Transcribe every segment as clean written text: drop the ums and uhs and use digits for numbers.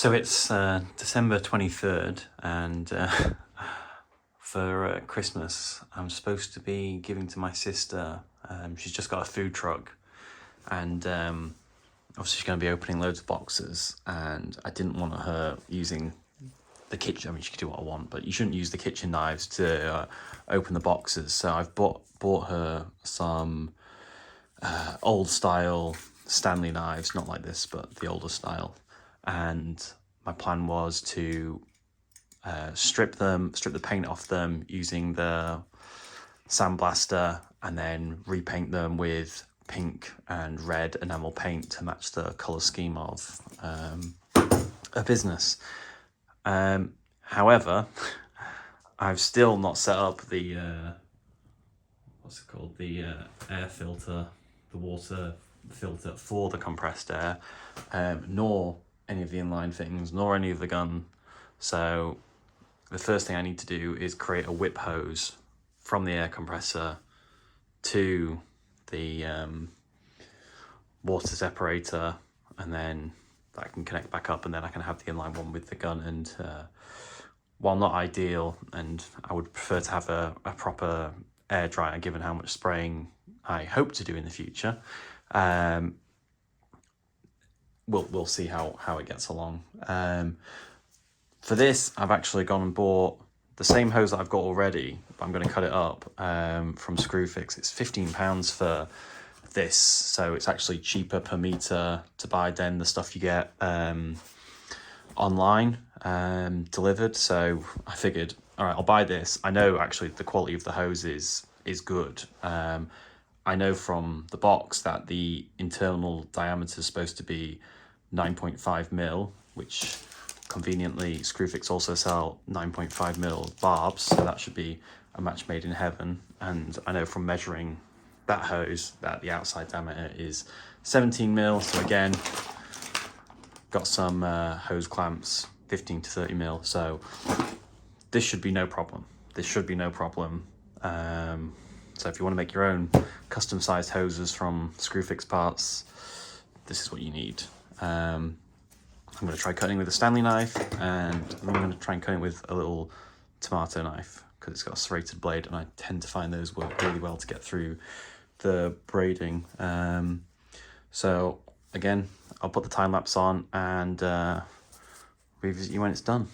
So it's December 23rd, and for Christmas I'm supposed to be giving to my sister. She's just got a food truck, and obviously she's going to be opening loads of boxes, and I didn't want her using the kitchen. I mean, she can do what I want, but you shouldn't use the kitchen knives to open the boxes. So I've bought her some old style Stanley knives, not like this, but the older style. And my plan was to strip the paint off them using the Sandblaster, and then repaint them with pink and red enamel paint to match the colour scheme of a business. However, I've still not set up the what's it called, the air filter, the water filter for the compressed air, nor any of the inline things, nor any of the gun. So the first thing I need to do is create a whip hose from the air compressor to the water separator, and then that can connect back up, and then I can have the inline one with the gun. And while not ideal, and I would prefer to have a proper air dryer given how much spraying I hope to do in the future, we'll see how it gets along. For this, I've actually gone and bought the same hose that I've got already, but I'm going to cut it up from Screwfix. It's £15 for this, so it's actually cheaper per meter to buy than the stuff you get online delivered. So I figured, all right, I'll buy this. I know actually the quality of the hose is good. I know from the box that the internal diameter is supposed to be 9.5 mil, which conveniently Screwfix also sell 9.5 mil barbs, so that should be a match made in heaven. And I know from measuring that hose that the outside diameter is 17 mil, so again, got some hose clamps 15 to 30 mil, so this should be no problem. So if you want to make your own custom sized hoses from Screwfix parts, this is what you need. I'm going to try cutting with a Stanley knife, and I'm going to try and cut it with a little tomato knife because it's got a serrated blade, and I tend to find those work really well to get through the braiding. So again, I'll put the time lapse on and revisit you when it's done.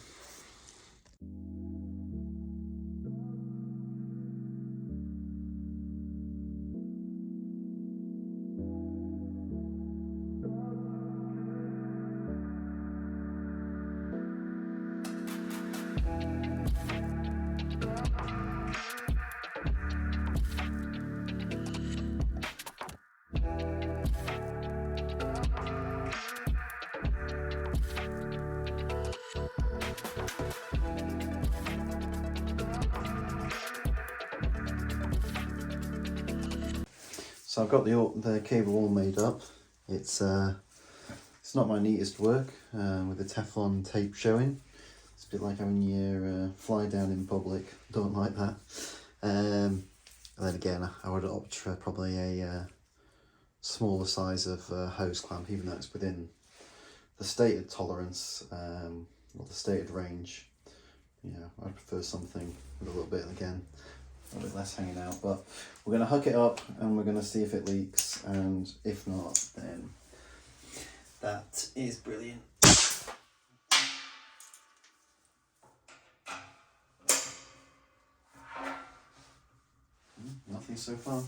So I've got the cable all made up. It's not my neatest work with the Teflon tape showing. It's a bit like having your fly down in public. Don't like that. And then again, I would opt for probably a smaller size of hose clamp, even though it's within the stated tolerance or the stated range. Yeah, I prefer something with a little bit, again, a bit less hanging out. But we're going to hook it up and we're going to see if it leaks, and if not, then that is brilliant. Nothing so far.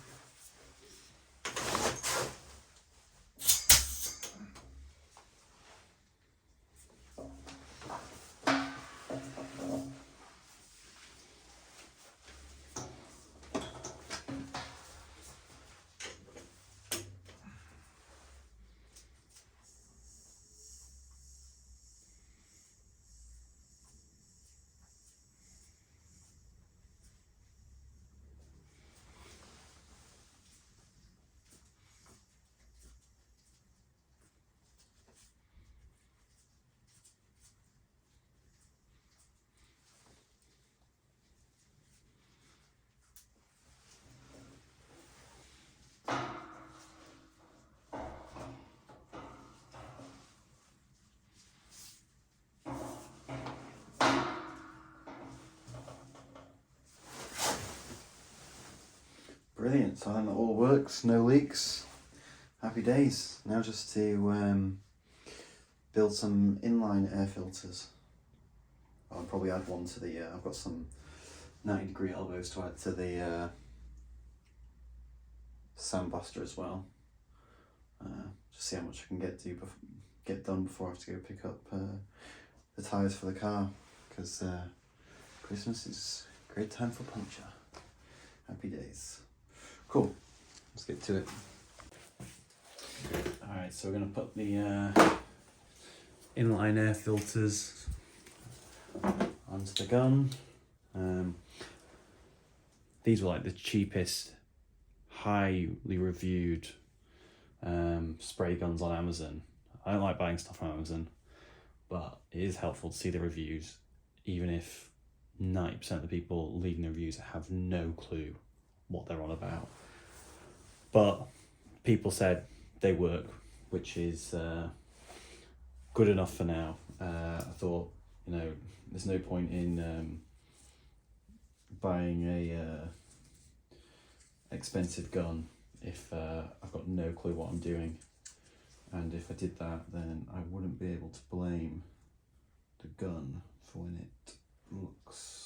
Brilliant, so then that all works, no leaks. Happy days. Now just to build some inline air filters. I'll probably add one to the, I've got some 90-degree elbows to add to the Sandblaster as well. Just see how much I can get done before I have to go pick up the tyres for the car, because Christmas is a great time for puncture. Happy days. Cool, let's get to it. Alright, so we're going to put the inline air filters onto the gun. These were like the cheapest, highly reviewed spray guns on Amazon. I don't like buying stuff on Amazon, but it is helpful to see the reviews, even if 90% of the people leaving the reviews have no clue what they're on about. But people said they work, which is good enough for now. I thought, you know, there's no point in buying a expensive gun if I've got no clue what I'm doing. And if I did that, then I wouldn't be able to blame the gun for when it looks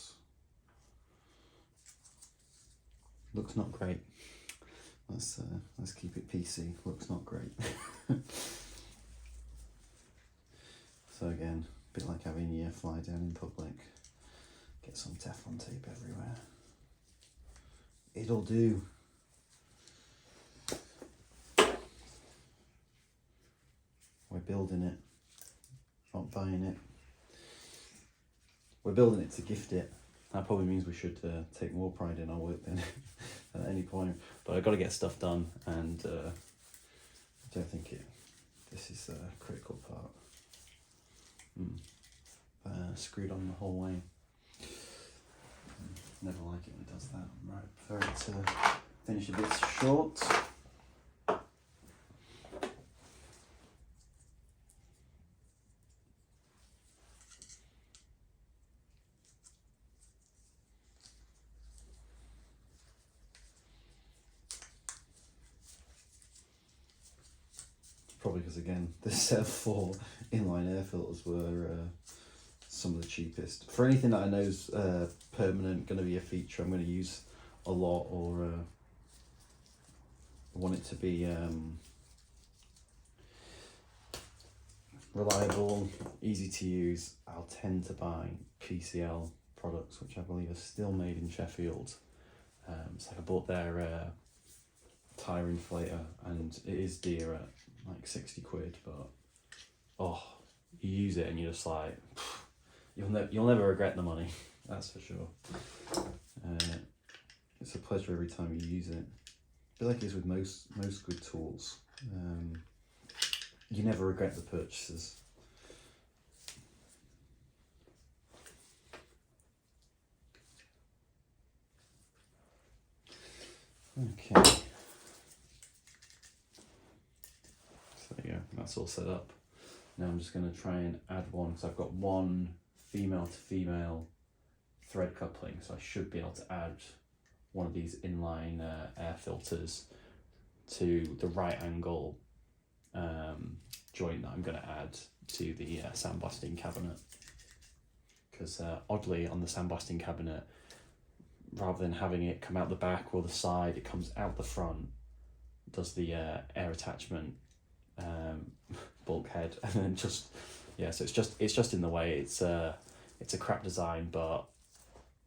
not great. Let's keep it PC. Looks not great. So again, a bit like having your fly down in public. Get some Teflon tape everywhere. It'll do. We're building it, not buying it. We're building it to gift it. That probably means we should take more pride in our work then at any point. But I've got to get stuff done, and I don't think this is a critical part. Screwed on the whole way. Never like it when it does that. Right, prefer it to finish a bit short. Probably because, again, the set of 4 inline air filters were some of the cheapest. For anything that I know is permanent, going to be a feature I'm going to use a lot, or want it to be reliable, easy to use, I'll tend to buy PCL products, which I believe are still made in Sheffield. So I bought their tyre inflator, and it is dear at like 60 quid, but oh, you use it and you're just like, you'll never regret the money, that's for sure. It's a pleasure every time you use it. I feel like it is with most good tools. You never regret the purchases. Okay. So there you go, that's all set up. Now I'm just going to try and add one, because I've got one female to female thread coupling, so I should be able to add one of these inline air filters to the right angle joint that I'm going to add to the sandblasting cabinet. Because oddly, on the sandblasting cabinet, rather than having it come out the back or the side, it comes out the front, does the air attachment bulkhead, and then just, yeah, so it's just in the way. It's a crap design, but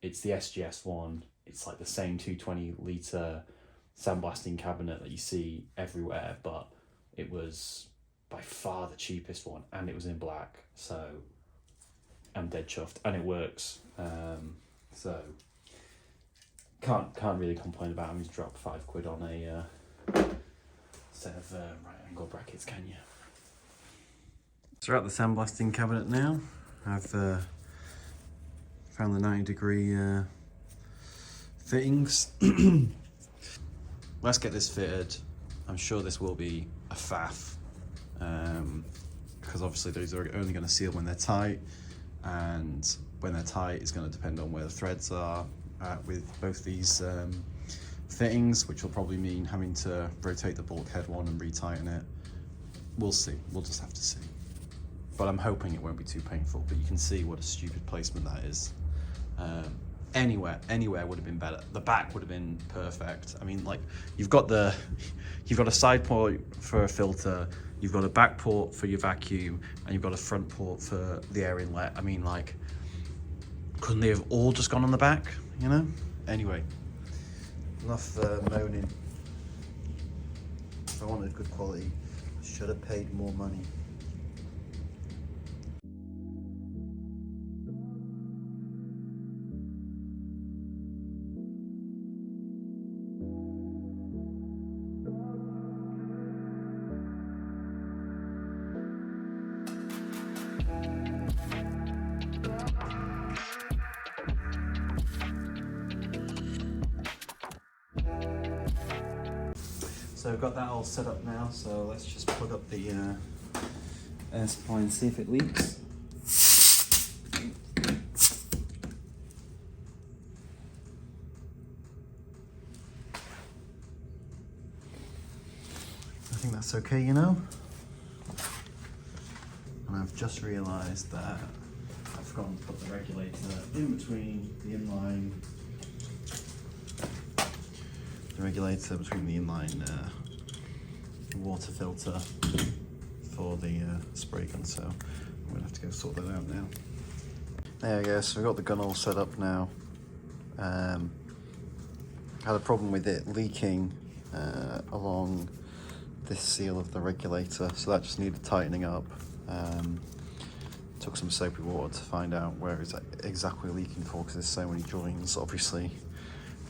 it's the SGS one. It's like the same 220 litre sandblasting cabinet that you see everywhere, but it was by far the cheapest one, and it was in black, so I'm dead chuffed, and it works. So can't really complain about having to drop 5 quid on a set of right angle brackets, can you? So we're at the sandblasting cabinet now. I've found the 90-degree fittings. Let's get this fitted. I'm sure this will be a faff, because obviously these are only going to seal when they're tight, and when they're tight is going to depend on where the threads are at with both these fittings, which will probably mean having to rotate the bulkhead one and retighten it. We'll see, we'll just have to see. But I'm hoping it won't be too painful, but you can see what a stupid placement that is. Anywhere would have been better. The back would have been perfect. I mean, like, you've got a side port for a filter, you've got a back port for your vacuum, and you've got a front port for the air inlet. I mean, like, couldn't they have all just gone on the back, you know? Anyway, enough moaning. If I wanted good quality, I should have paid more money. So I've got that all set up now, so let's just plug up the air supply and see if it leaks. I think that's okay, you know? And I've just realised that I've forgotten to put the regulator in between the inline. The regulator between the inline water filter for the spray gun, so I'm gonna have to go sort that out now. There we go, so we've got the gun all set up now. Had a problem with it leaking along this seal of the regulator, so that just needed tightening up. Took some soapy water to find out where it's exactly leaking for, because there's so many joints obviously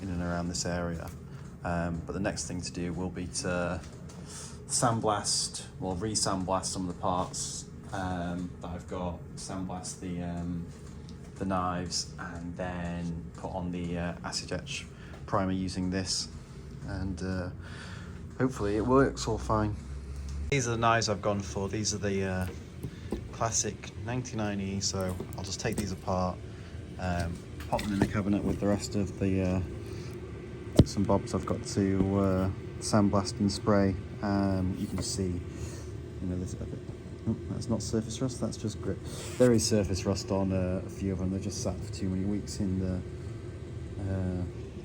in and around this area. But the next thing to do will be to sandblast, well, re-sandblast some of the parts that I've got, sandblast the knives, and then put on the acid etch primer using this, and hopefully it works all fine. These are the knives I've gone for. These are the classic 99E, so I'll just take these apart, pop them in the cabinet with the rest of the some bobs I've got to sandblast and spray. You can see, you know, this. Oh, that's not surface rust. That's just grit. There is surface rust on a few of them. They're just sat for too many weeks in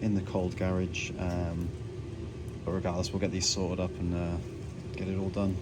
the cold garage. But regardless, we'll get these sorted up and get it all done.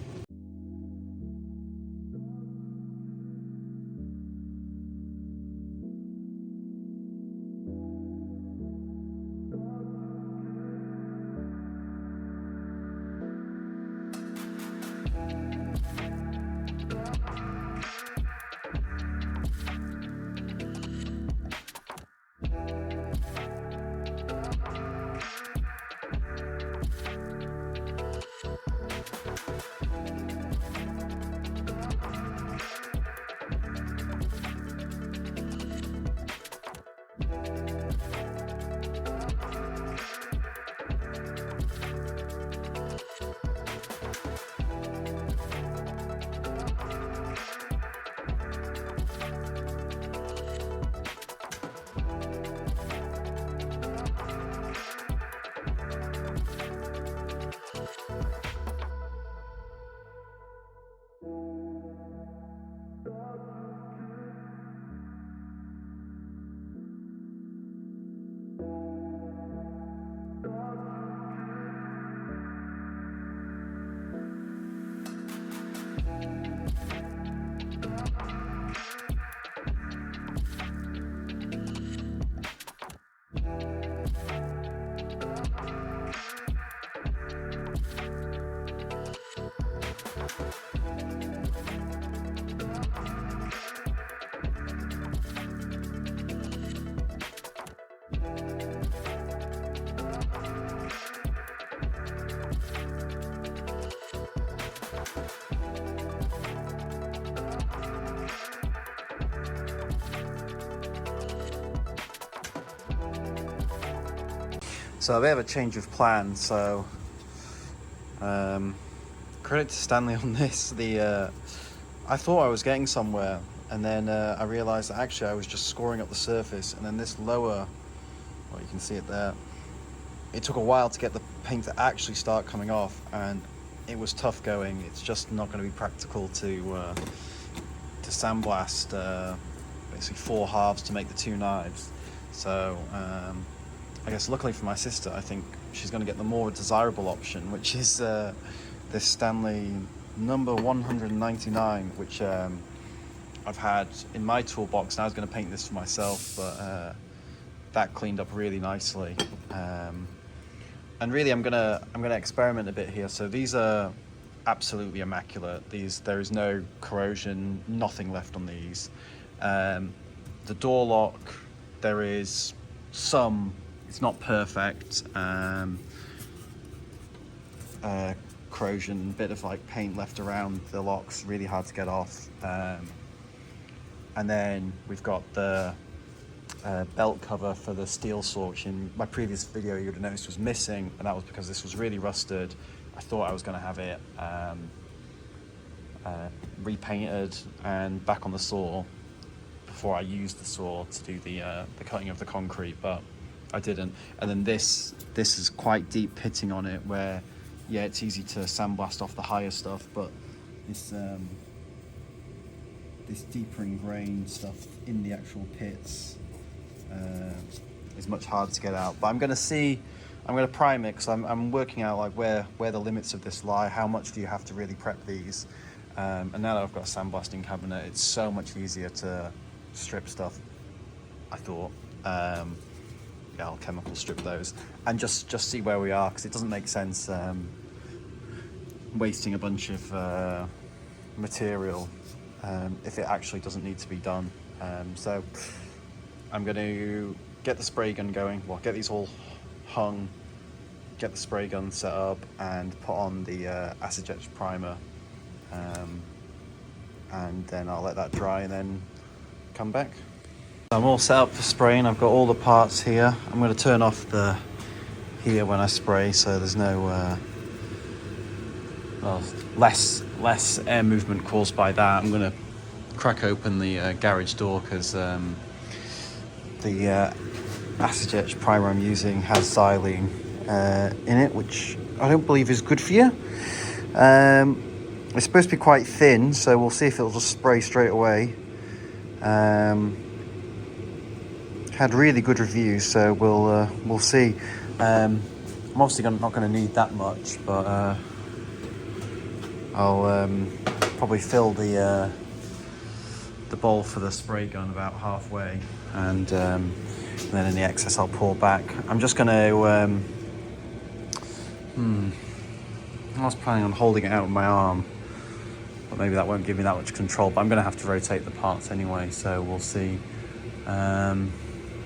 So a bit of a change of plan. So credit to Stanley on this. I thought I was getting somewhere, and then I realized that actually I was just scoring up the surface, and then this lower, well, you can see it there, it took a while to get the paint to actually start coming off, and it was tough going. It's just not going to be practical to sandblast basically 4 halves to make the 2 knives. So I guess luckily for my sister, I think she's going to get the more desirable option, which is this Stanley number 199, which I've had in my toolbox, and I was going to paint this for myself, but that cleaned up really nicely. And really, I'm gonna experiment a bit here. So these are absolutely immaculate. There is no corrosion, nothing left on these. The door lock, there is some. It's not perfect. Corrosion, bit of like paint left around the locks, really hard to get off. And then we've got the belt cover for the steel saw, which in my previous video you would have noticed was missing, and that was because this was really rusted. I thought I was going to have it repainted and back on the saw before I used the saw to do the cutting of the concrete, but I didn't. And then this is quite deep pitting on it, where yeah, it's easy to sandblast off the higher stuff, but this deeper ingrained stuff in the actual pits is much harder to get out. But I'm going to prime it, because I'm working out like where the limits of this lie. How much do you have to really prep these? And now that I've got a sandblasting cabinet, it's so much easier to strip stuff, I thought. Yeah, I'll chemical strip those and just see where we are, because it doesn't make sense wasting a bunch of material if it actually doesn't need to be done. So I'm going to get the spray gun going, well, get these all hung, get the spray gun set up, and put on the acid etch primer, and then I'll let that dry and then come back. I'm all set up for spraying. I've got all the parts here. I'm going to turn off the heater when I spray, so there's no less air movement caused by that. I'm going to crack open the garage door, because the acid etch primer I'm using has xylene in it, which I don't believe is good for you. It's supposed to be quite thin, so we'll see if it'll just spray straight away. Had really good reviews, so we'll see. I'm obviously not going to need that much, but I'll probably fill the bowl for the spray gun about halfway, and then in the excess I'll pour back. I'm just going to I was planning on holding it out with my arm, but maybe that won't give me that much control. But I'm going to have to rotate the parts anyway, so we'll see.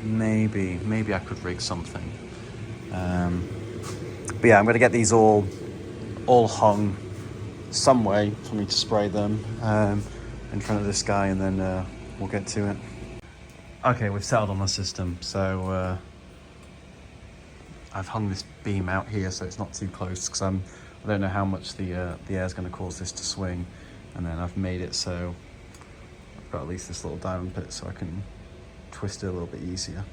Maybe I could rig something. But yeah, I'm going to get these all hung some way for me to spray them in front of this guy, and then we'll get to it. Okay, we've settled on the system, so I've hung this beam out here so it's not too close, because I don't know how much the air is going to cause this to swing, and then I've made it so I've got at least this little diamond pit so I can twist it a little bit easier.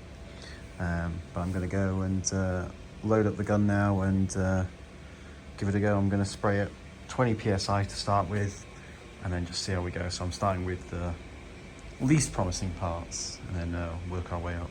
But I'm going to go and load up the gun now and give it a go. I'm going to spray it 20 psi to start with, and then just see how we go. So I'm starting with the least promising parts, and then work our way up.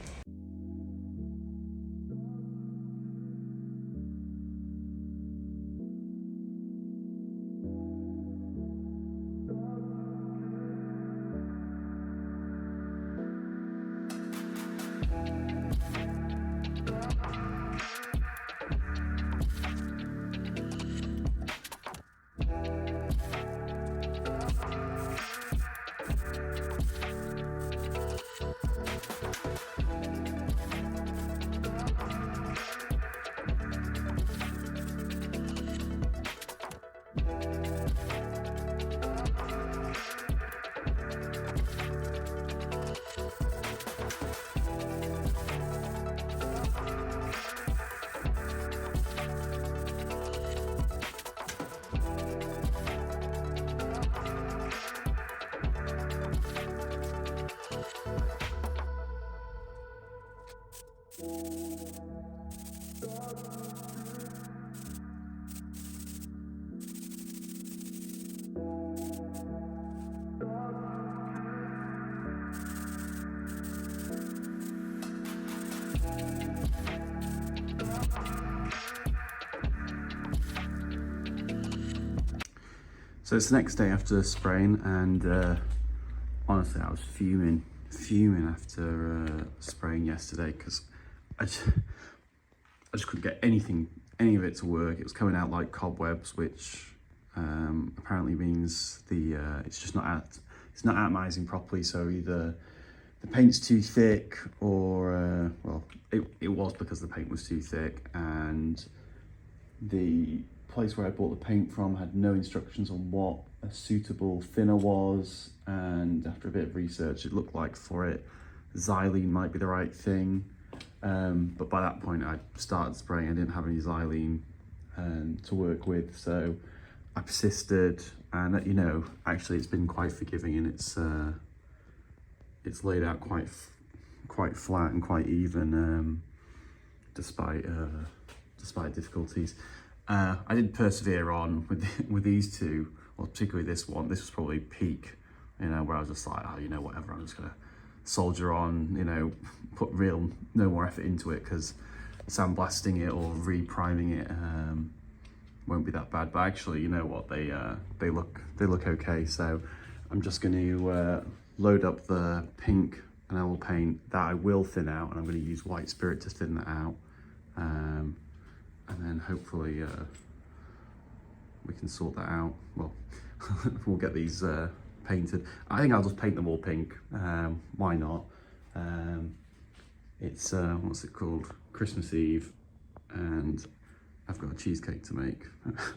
So it's the next day after spraying, and honestly, I was fuming after spraying yesterday, because I just couldn't get any of it to work. It was coming out like cobwebs, which apparently means it's not atomizing properly. So either the paint's too thick, or well, it was because the paint was too thick, and the place where I bought the paint from had no instructions on what a suitable thinner was, and after a bit of research, it looked like for it, xylene might be the right thing. But by that point, I started spraying. I didn't have any xylene to work with, so I persisted, and you know, actually, it's been quite forgiving, and it's laid out quite flat and quite even, despite difficulties. I did persevere on with these two, well, particularly this one. This was probably peak, you know, where I was just like, oh, you know, whatever, I'm just gonna soldier on, you know, put no more effort into it, because sandblasting it or re-priming it won't be that bad. But actually, you know what, they look okay. So I'm just going to load up the pink enamel paint that I will thin out, and I'm going to use white spirit to thin that out, and then hopefully we can sort that out. Well, we'll get these painted. I think I'll just paint them all pink. Why not? It's what's it called? Christmas Eve, and I've got a cheesecake to make.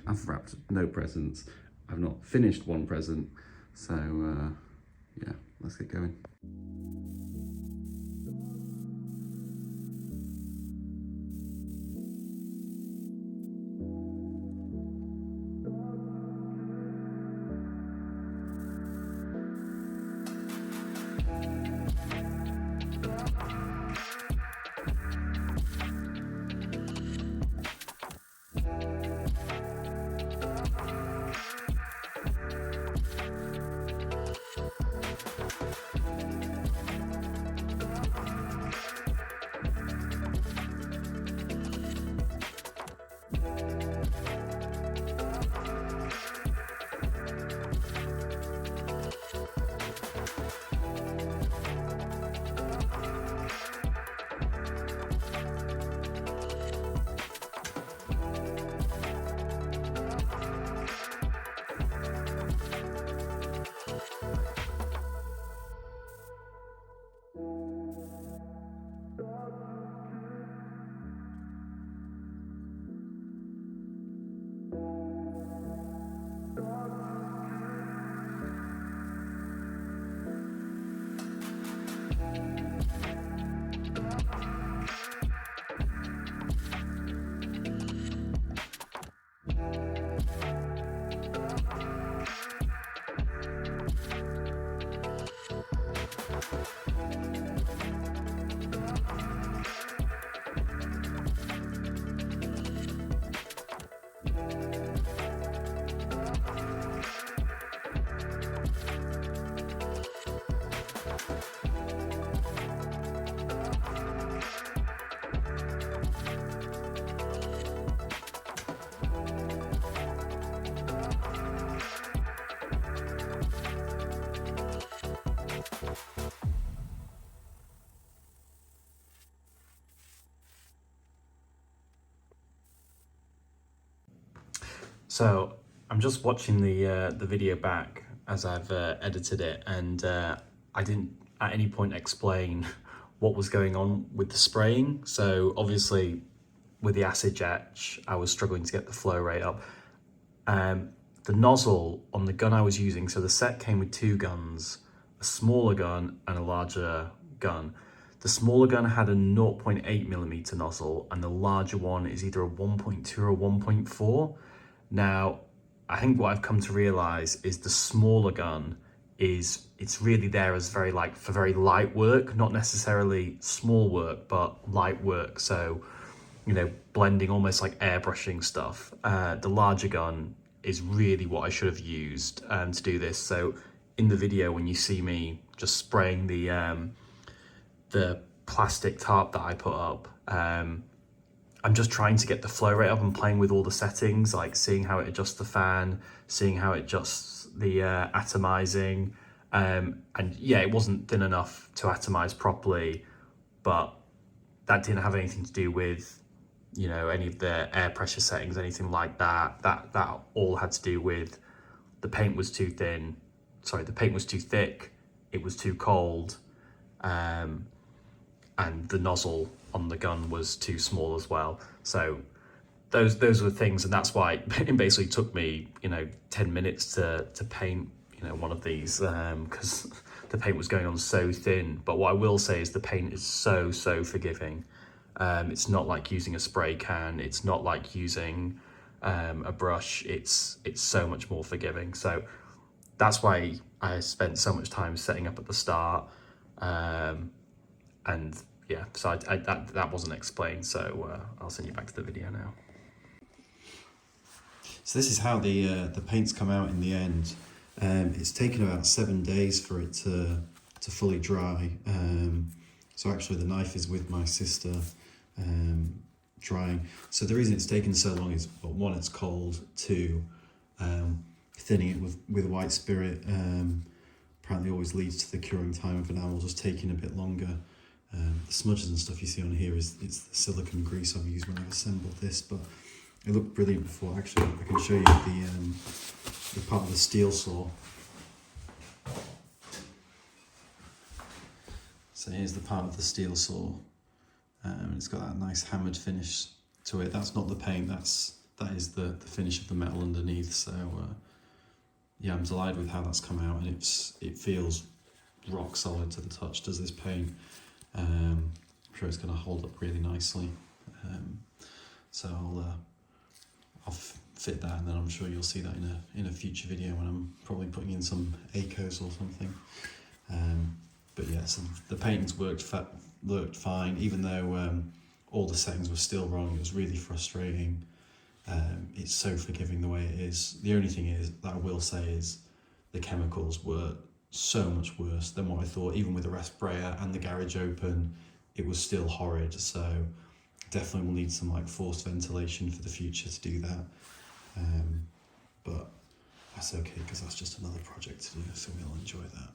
I've wrapped no presents. I've not finished one present, so yeah, let's get going. So I'm just watching the video back as I've edited it, and I didn't at any point explain what was going on with the spraying. So obviously with the acid etch, I was struggling to get the flow rate up. The nozzle on the gun I was using, so the set came with two guns, a smaller gun and a larger gun. The smaller gun had a 0.8mm nozzle, and the larger one is either a 1.2 or a 1.4. Now, I think what I've come to realize is the smaller gun it's really there as for very light work, not necessarily small work, but light work. So, you know, blending, almost like airbrushing stuff. The larger gun is really what I should have used to do this. So in the video, when you see me just spraying the plastic tarp that I put up, I'm just trying to get the flow rate up and playing with all the settings, like seeing how it adjusts the fan, seeing how it adjusts the atomizing. And yeah, it wasn't thin enough to atomize properly, but that didn't have anything to do with, you know, any of the air pressure settings, anything like that. That all had to do with the paint was too thin. Sorry, the paint was too thick. It was too cold, and the nozzle on the gun was too small as well. So those were things, and that's why it basically took me, you know, 10 minutes to paint, you know, one of these, because the paint was going on so thin. But what I will say is the paint is so forgiving. It's not like using a spray can. It's not like using a brush. It's so much more forgiving. So that's why I spent so much time setting up at the start. And yeah, so that wasn't explained. So I'll send you back to the video now. So this is how the paint's come out in the end. It's taken about 7 days for it to fully dry. So actually the knife is with my sister drying. So the reason it's taken so long is, well, one, it's cold. Two, thinning it with white spirit apparently always leads to the curing time of enamel just taking a bit longer. The smudges and stuff you see on here it's the silicone grease I've used when I've assembled this, but it looked brilliant before. Actually, I can show you the part of the steel saw. So here's the part of the steel saw. It's got that nice hammered finish to it. That's not the paint, that is the finish of the metal underneath. So yeah, I'm delighted with how that's come out, and it feels rock solid to the touch, does this paint. I'm sure it's going to hold up really nicely. So I'll fit that, and then I'm sure you'll see that in a future video when I'm probably putting in some Acos or something. But yeah, so the paint's worked fine, even though all the settings were still wrong. It was really frustrating. It's so forgiving the way it is. The only thing is that I will say is the chemicals were so much worse than what I thought. Even with the respirator and the garage open, it was still horrid. So definitely will need some like forced ventilation for the future to do that. But that's okay, because that's just another project to do, so we'll enjoy that.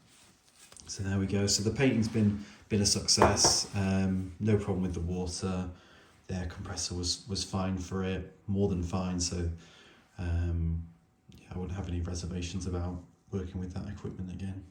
So there we go. So the painting's been a success. No problem with the water. The air compressor was fine for it, more than fine. So yeah, I wouldn't have any reservations about working with that equipment again.